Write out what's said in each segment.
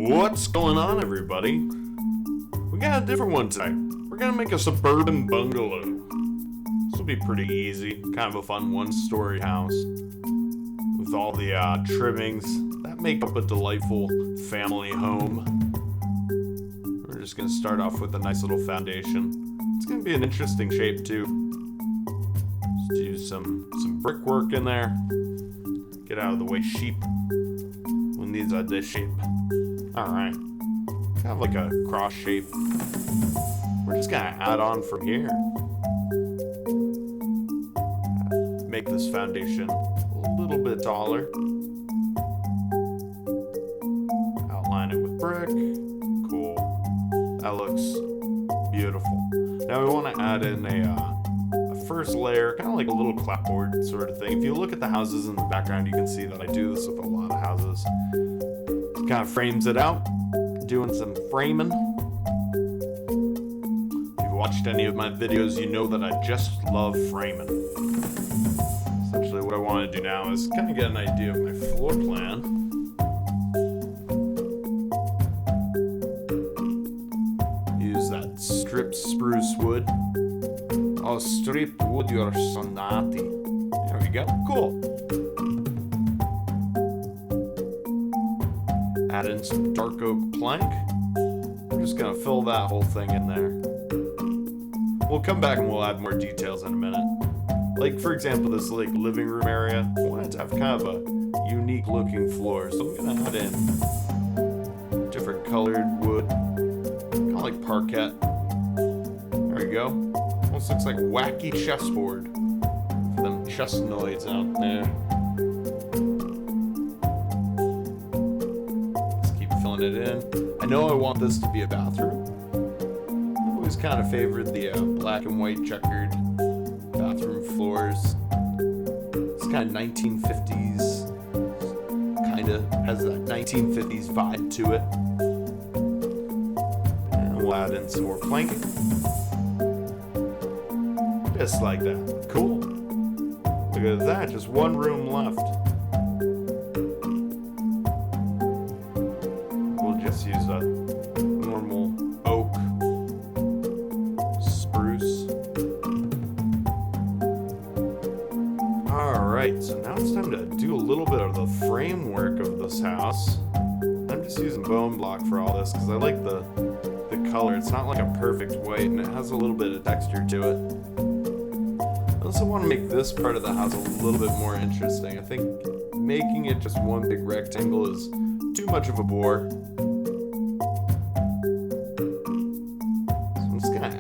What's going on, everybody? We got a different one today. We're gonna make a suburban bungalow. This will be pretty easy. Kind of a fun one-story house with all the trimmings that make up a delightful family home. We're just gonna start off with a nice little foundation. It's gonna be an interesting shape too. Just use some brickwork in there. Get out of the way, sheep. Who needs this shape? Alright. Kind of like a cross shape. We're just gonna add on from here. Make this foundation a little bit taller. Outline it with brick. Cool. That looks beautiful. Now we want to add in a first layer, kind of like a little clapboard sort of thing. If you look at the houses in the background, you can see that I do this with a lot of houses. It kind of frames it out. Doing some framing. If you've watched any of my videos, you know that I just love framing. Essentially what I want to do now is kind of get an idea of my floor plan. Use that stripped spruce wood. Oh, stripped wood, you're so naughty. There we go. Cool. Add in some dark oak plank. We're just gonna fill that whole thing in there. We'll come back and we'll add more details in a minute. Like, for example, this like living room area, I wanted to have kind of a unique looking floor, so I'm gonna add in different colored wood, kind of like parquet. There we go. Almost looks like wacky chessboard for them chestnoids out there. It in. I know I want this to be a bathroom. I've always kind of favored the black and white checkered bathroom floors. It's kind of 1950s. Kind of has that 1950s vibe to it. And we'll add in some more planking. Just like that. Cool. Look at that. Just one room left. Just use a normal oak, spruce. Alright, so now it's time to do a little bit of the framework of this house. I'm just using bone block for all this because I like the color. It's not like a perfect white and it has a little bit of texture to it. I also want to make this part of the house a little bit more interesting. I think making it just one big rectangle is too much of a bore.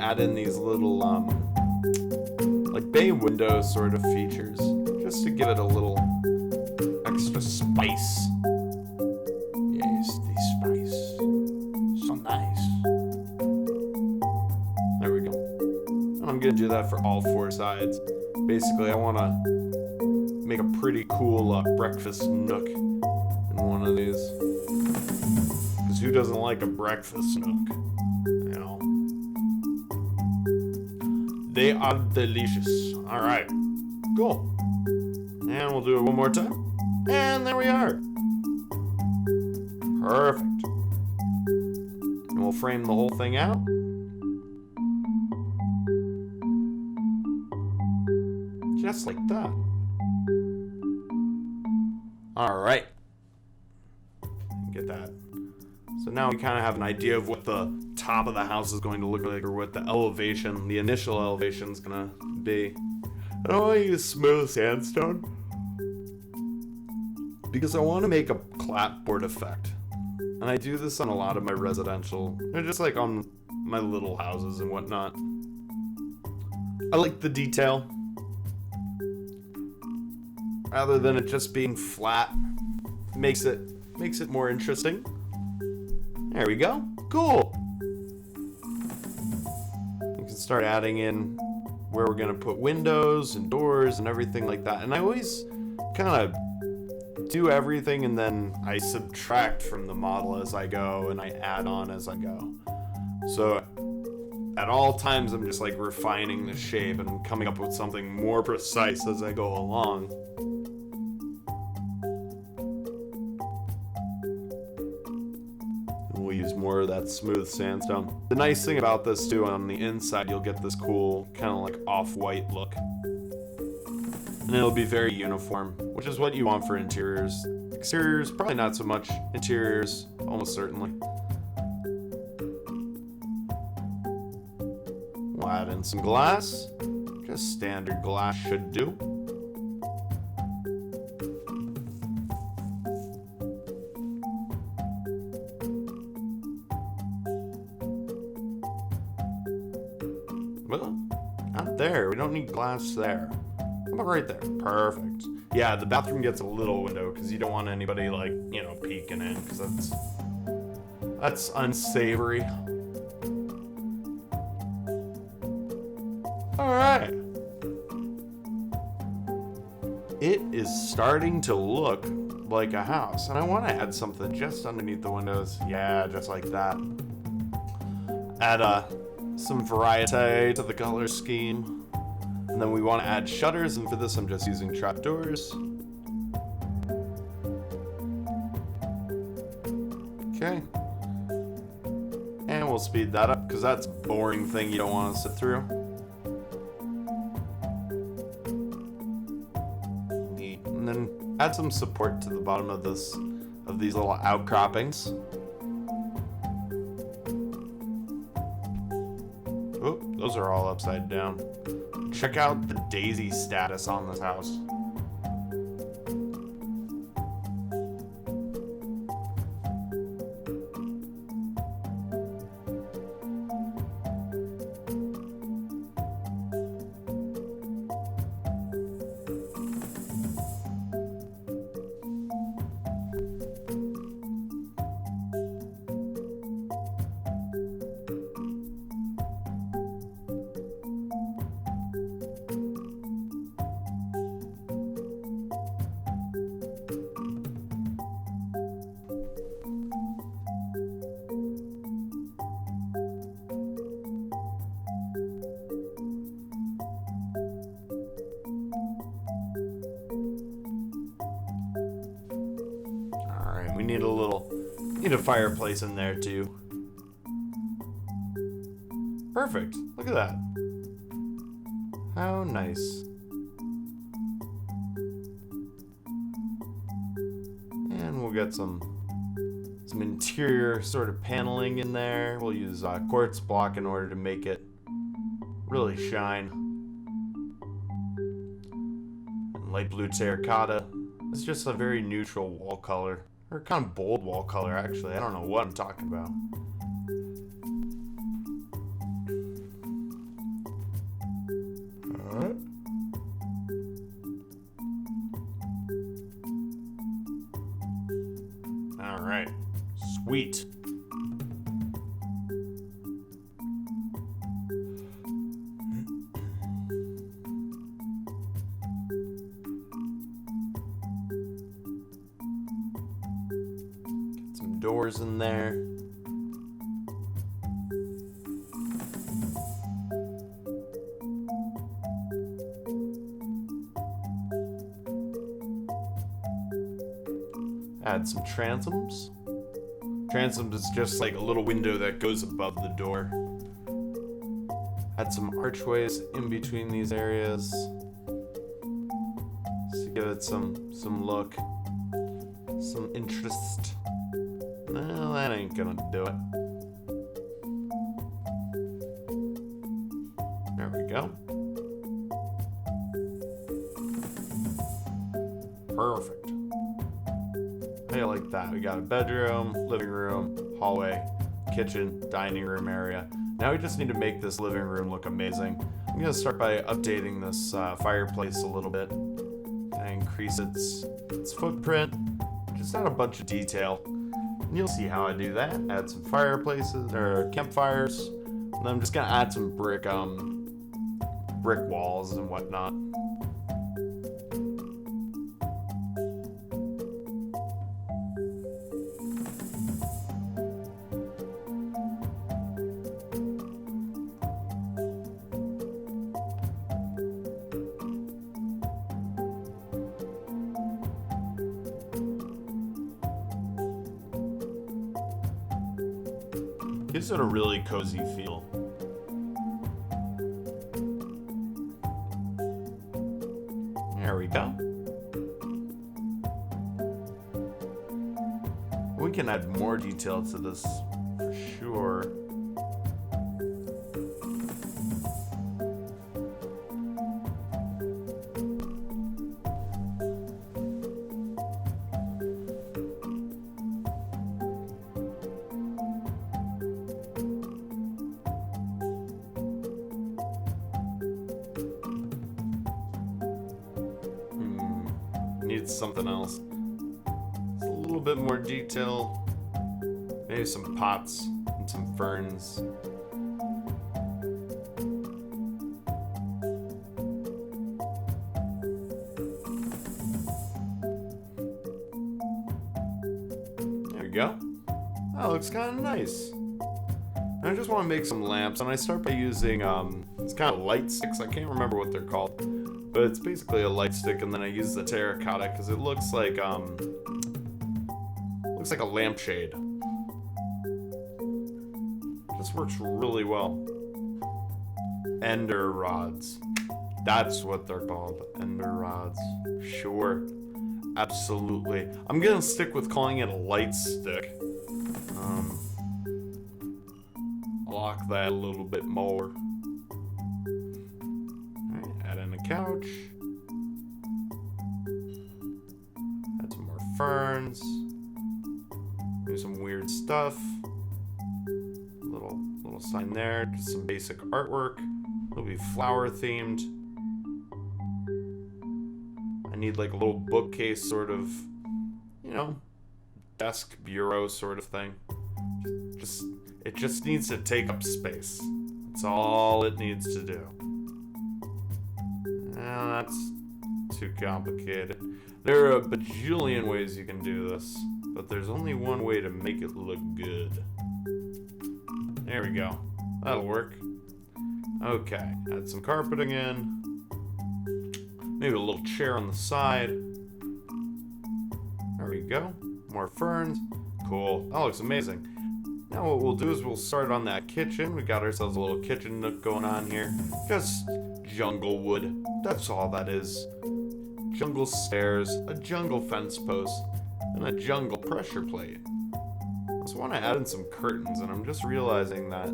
Add in these little like bay window sort of features just to give it a little extra spice. Yes, the spice. So nice. There we go. And I'm gonna do that for all four sides. Basically, I want to make a pretty cool breakfast nook in one of these. Because who doesn't like a breakfast nook? They are delicious. Alright. Cool. And we'll do it one more time. And there we are. Perfect. And we'll frame the whole thing out. Just like that. Alright. Get that. So now we kind of have an idea of what the top of the house is going to look like, or what the elevation, the initial elevation is going to be. I don't want to use smooth sandstone because I want to make a clapboard effect. And I do this on a lot of my residential, or just like on my little houses and whatnot. I like the detail. Rather than it just being flat, makes it more interesting. There we go. Cool. You can start adding in where we're going to put windows and doors and everything like that. And I always kind of do everything and then I subtract from the model as I go and I add on as I go. So at all times I'm just like refining the shape and coming up with something more precise as I go along. use more of that smooth sandstone. The nice thing about this too, on the inside, you'll get this cool kind of like off-white look. And it'll be very uniform, which is what you want for interiors. Exteriors, probably not so much. Interiors, almost certainly. We'll add in some glass. Just standard glass should do. Well, not there. We don't need glass there. How about right there? Perfect. Yeah, the bathroom gets a little window because you don't want anybody, like, you know, peeking in, because that's unsavory. Alright. It is starting to look like a house, and I want to add something just underneath the windows. Yeah, just like that. Add some variety to the color scheme. And then we want to add shutters, and for this I'm just using trapdoors. Okay. And we'll speed that up, because that's a boring thing you don't want to sit through. Neat. And then add some support to the bottom of these little outcroppings. Oh, those are all upside down. Check out the daisy status on this house. We need a fireplace in there too. Perfect. Look at that. How nice. And we'll get some interior sort of paneling in there. We'll use quartz block in order to make it really shine. And light blue terracotta. It's just a very neutral wall color. Or kind of bold wall color, actually. I don't know what I'm talking about. Alright. Alright. Sweet. Doors in there. Add some transoms. Transoms is just like a little window that goes above the door. Add some archways in between these areas to give it some look, some interest. No, that ain't gonna do it. There we go. Perfect. How do you like that? We got a bedroom, living room, hallway, kitchen, dining room area. Now we just need to make this living room look amazing. I'm gonna start by updating this fireplace a little bit. And increase its footprint. Just add a bunch of detail. And you'll see how I do that. Add some fireplaces or campfires. And then I'm just gonna add some brick walls and whatnot. Gives it a really cozy feel. There we go. We can add more detail to this for sure. Needs something else. It's a little bit more detail. Maybe some pots and some ferns. There we go. That looks kind of nice. I just want to make some lamps, and I start by using it's kind of light sticks. I can't remember what they're called. But it's basically a light stick, and then I use the terracotta because it looks like a lampshade. This works really well. Ender rods. That's what they're called. Ender rods. Sure. Absolutely. I'm gonna stick with calling it a light stick. Lock that a little bit more. Add in a couch. Add some more ferns. Do some weird stuff. Little sign there. Just some basic artwork. It'll be flower themed. I need like a little bookcase sort of, desk bureau sort of thing. It just needs to take up space. That's all it needs to do. That's too complicated. There are a bajillion ways you can do this, but there's only one way to make it look good. There we go. That'll work. Okay, add some carpeting in. Maybe a little chair on the side. There we go. More ferns. Cool. That looks amazing. Now what we'll do is we'll start on that kitchen. We got ourselves a little kitchen nook going on here. Just jungle wood. That's all that is. Jungle stairs, a jungle fence post, and a jungle pressure plate. I just want to add in some curtains, and I'm just realizing that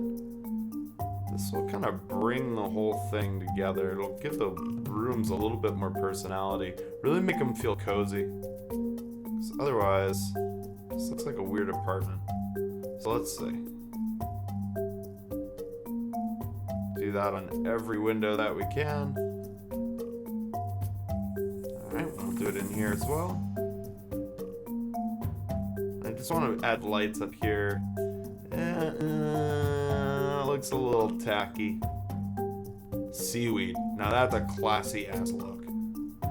this will kind of bring the whole thing together. It'll give the rooms a little bit more personality. Really make them feel cozy. 'Cause otherwise, this looks like a weird apartment. So let's see. Do that on every window that we can. Alright, we'll do it in here as well. I just want to add lights up here. Looks a little tacky. Seaweed. Now that's a classy ass look.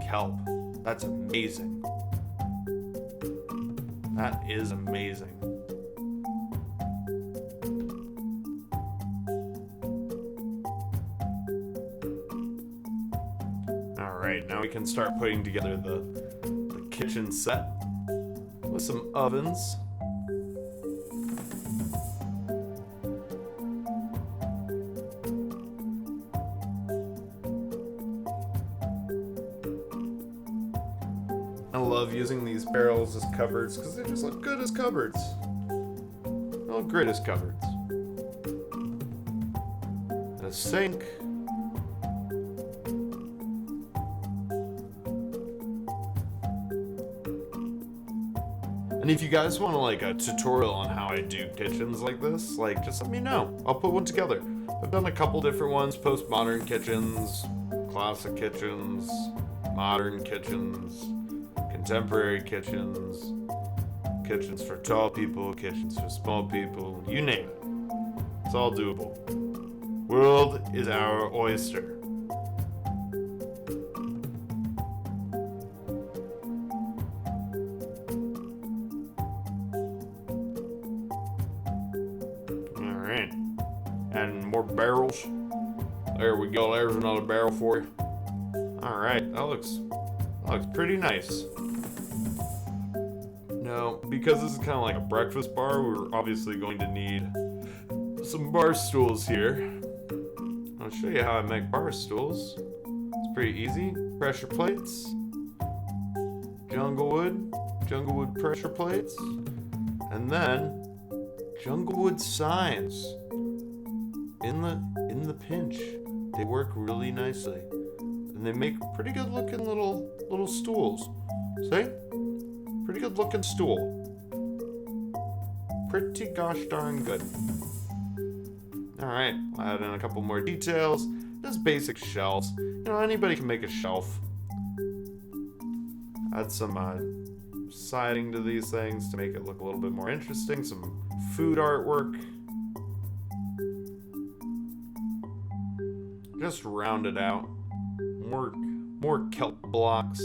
Kelp. That's amazing. That is amazing. Alright, now we can start putting together the kitchen set with some ovens. I love using these barrels as cupboards because they just look good as cupboards. They look great as cupboards. A sink. And if you guys want like a tutorial on how I do kitchens like this, just let me know. I'll put one together. I've done a couple different ones: postmodern kitchens, classic kitchens, modern kitchens, contemporary kitchens, kitchens for tall people, kitchens for small people, you name it. It's all doable. World is our oyster. Alright. And more barrels. There we go. There's another barrel for you. Alright, that looks pretty nice. Now, because this is kind of like a breakfast bar, we're obviously going to need some bar stools here. I'll show you how I make bar stools. It's pretty easy. Pressure plates, jungle wood pressure plates, and then jungle wood signs in the pinch. They work really nicely, and they make pretty good looking little stools. See? Pretty good looking stool. Pretty gosh darn good. Alright, I'll add in a couple more details. Just basic shelves. You know, anybody can make a shelf. Add some siding to these things to make it look a little bit more interesting. Some food artwork. Just round it out. More kelp blocks.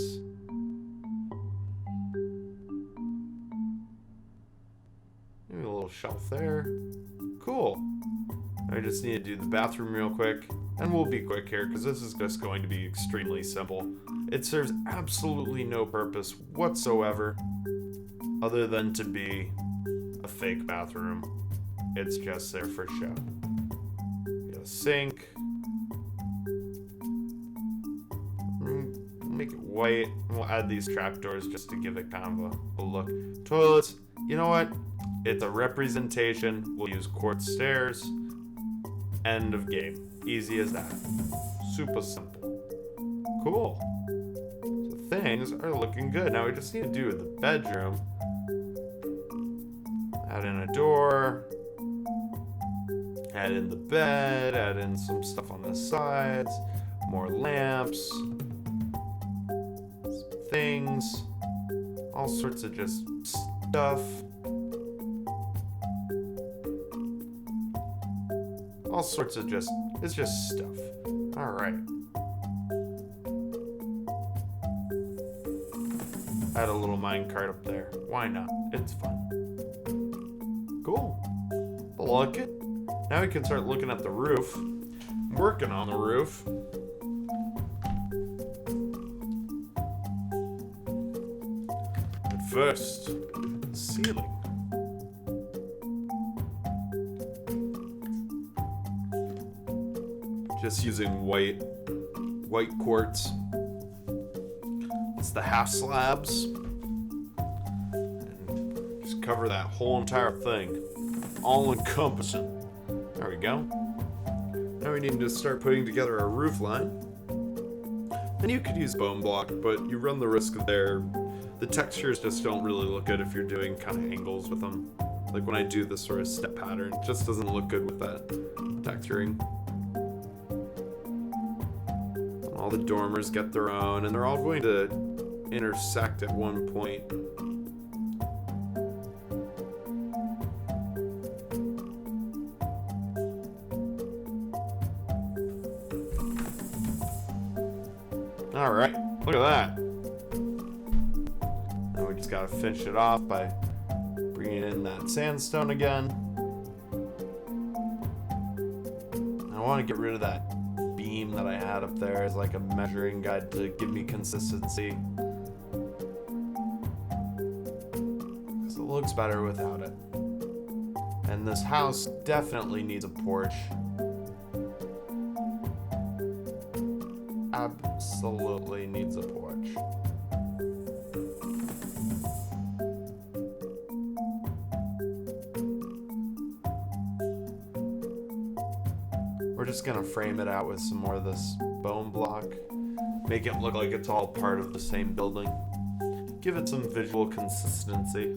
Maybe a little shelf there. Cool. I just need to do the bathroom real quick, and we'll be quick here because this is just going to be extremely simple. It serves absolutely no purpose whatsoever other than to be a fake bathroom. It's just there for show. We got a sink. Make it white. We'll add these trapdoors just to give it kind of a look. Toilets, you know what? It's a representation. We'll use quartz stairs. End of game. Easy as that. Super simple. Cool. So things are looking good. Now we just need to do the bedroom. Add in a door. Add in the bed. Add in some stuff on the sides. More lamps. Some things. All sorts of just stuff. All sorts of it's just stuff. Alright. Add a little minecart up there. Why not? It's fun. Cool. I like it. Now we can start looking at the roof. I'm working on the roof. But first, the ceiling. Just using white quartz. It's the half slabs. And just cover that whole entire thing. All encompassing. There we go. Now we need to start putting together a roof line. And you could use bone block, but you run the risk of the textures just don't really look good if you're doing kind of angles with them. Like when I do this sort of step pattern, it just doesn't look good with that texturing. All the dormers get their own, and they're all going to intersect at one point. Alright, look at that. Now we just gotta finish it off by bringing in that sandstone again. I want to get rid of that beam that I had up there as like a measuring guide to give me consistency. Because it looks better without it. And this house definitely needs a porch. Absolutely needs a porch. We're just gonna frame it out with some more of this bone block. Make it look like it's all part of the same building. Give it some visual consistency.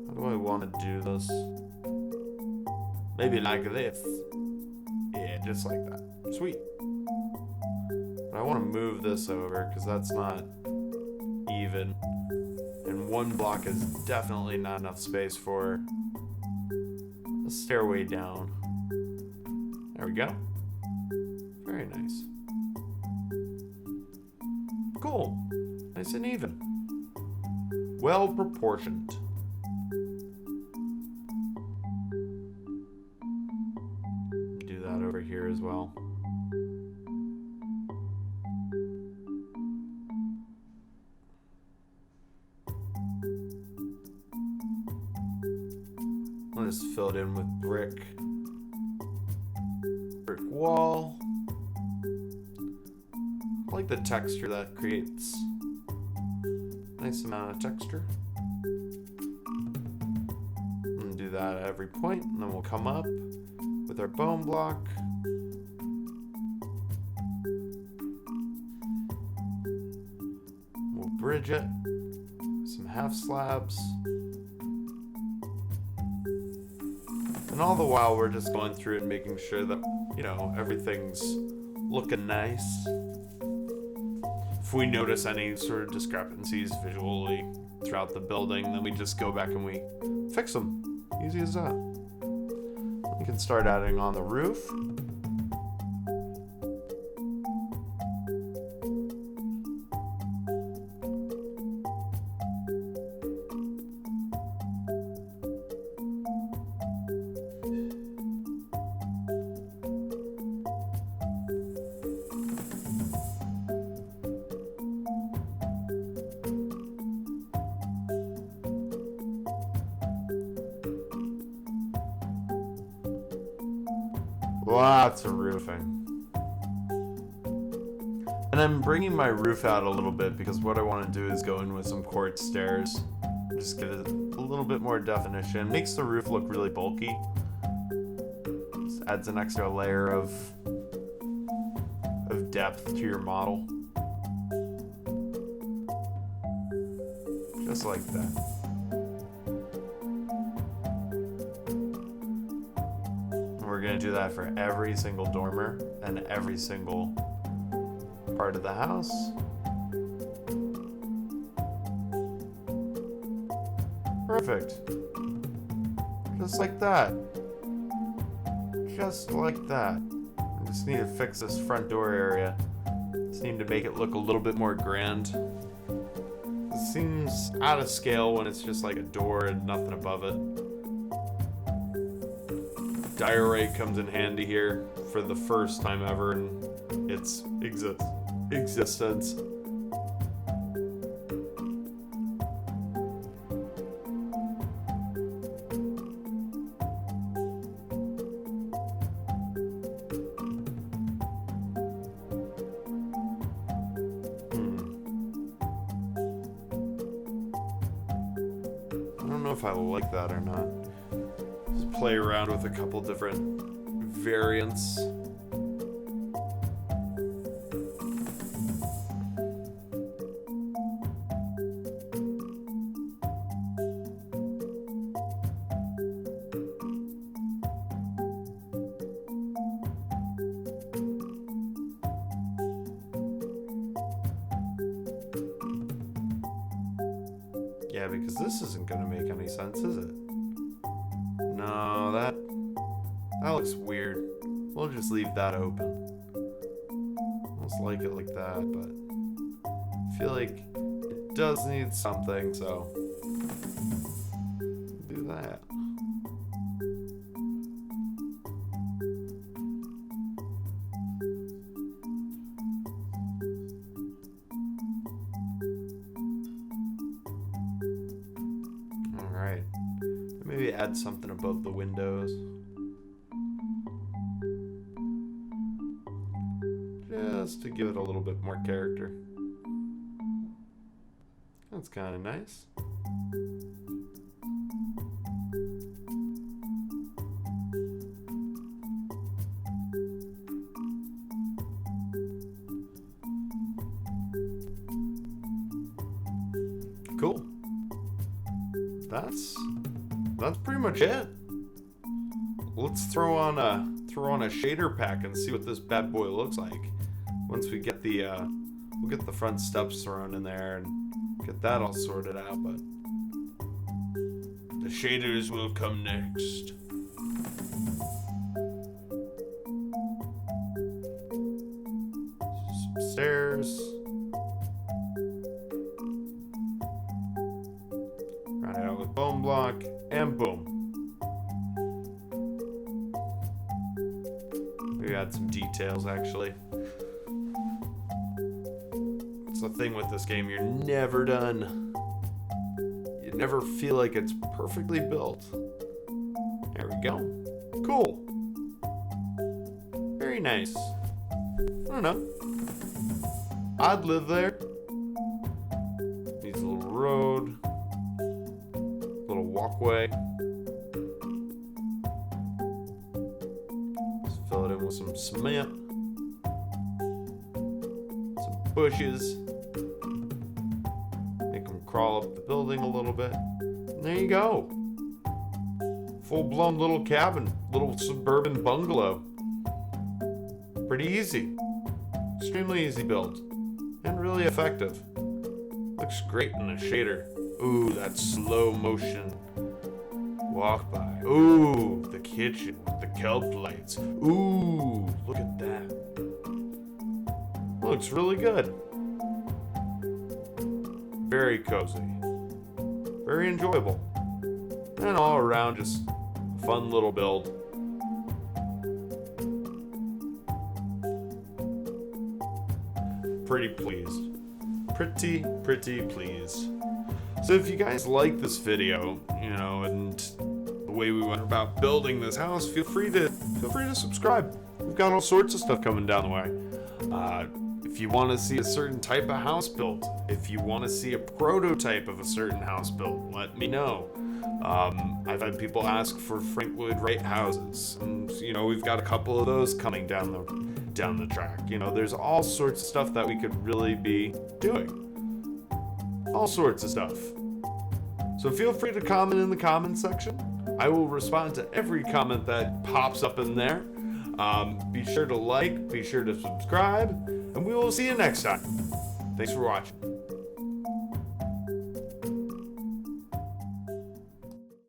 How do I want to do this? Maybe like this. Yeah, just like that. Sweet. But I want to move this over because that's not even. And one block is definitely not enough space for a stairway down. There we go. Very nice. Cool. Nice and even. Well proportioned. Do that over here as well. one is filled in with brick wall. I like the texture that creates. Nice amount of texture. And do that at every point, and then we'll come up with our bone block. We'll bridge it. Some half slabs. And all the while we're just going through and making sure that, everything's looking nice. If we notice any sort of discrepancies visually throughout the building, then we just go back and we fix them. Easy as that. We can start adding on the roof. Lots of roofing. And I'm bringing my roof out a little bit because what I want to do is go in with some quartz stairs. Just get it a little bit more definition. Makes the roof look really bulky. Just adds an extra layer of depth to your model. Just like that. We're going to do that for every single dormer and every single part of the house. Perfect. Just like that. Just like that. I just need to fix this front door area. Just need to make it look a little bit more grand. It seems out of scale when it's just like a door and nothing above it. Diorite comes in handy here for the first time ever in its existence. I don't know if I like that or not. Just play around with a couple different variants. Yeah, because this isn't going to make any sense, is it? No, that looks weird. We'll just leave that open. Almost like it like that, but I feel like it does need something, so do that. Alright. Maybe add something above the windows. Just to give it a little bit more character. That's kind of nice. Cool. That's pretty much it. Let's throw on a shader pack and see what this bad boy looks like. Once we get we'll get the front steps thrown in there and get that all sorted out, but the shaders will come next. Some stairs. Round it out with bone block, and boom. We add some details actually. That's the thing with this game, you're never done. You never feel like it's perfectly built. There we go. Cool. Very nice. I don't know. I'd live there. Needs a little road. Little walkway. Just fill it in with some cement. Some bushes. Make them crawl up the building a little bit. And there you go. Full-blown little cabin. Little suburban bungalow. Pretty easy. Extremely easy build. And really effective. Looks great in a shader. Ooh, that slow motion walk by. Ooh, the kitchen with the kelp lights. Ooh, look at that. Looks really good. Very cozy. Very enjoyable. And all around just a fun little build. Pretty pleased. Pretty pleased. So if you guys like this video, and the way we went about building this house, feel free to subscribe. We've got all sorts of stuff coming down the way. If you want to see a certain type of house built, if you want to see a prototype of a certain house built, let me know. I've had people ask for Frank Lloyd Wright houses, and we've got a couple of those coming down the track. There's all sorts of stuff that we could really be doing. All sorts of stuff. So feel free to comment in the comment section. I will respond to every comment that pops up in there. Be sure to like, be sure to subscribe, and we will see you next time. Thanks for watching.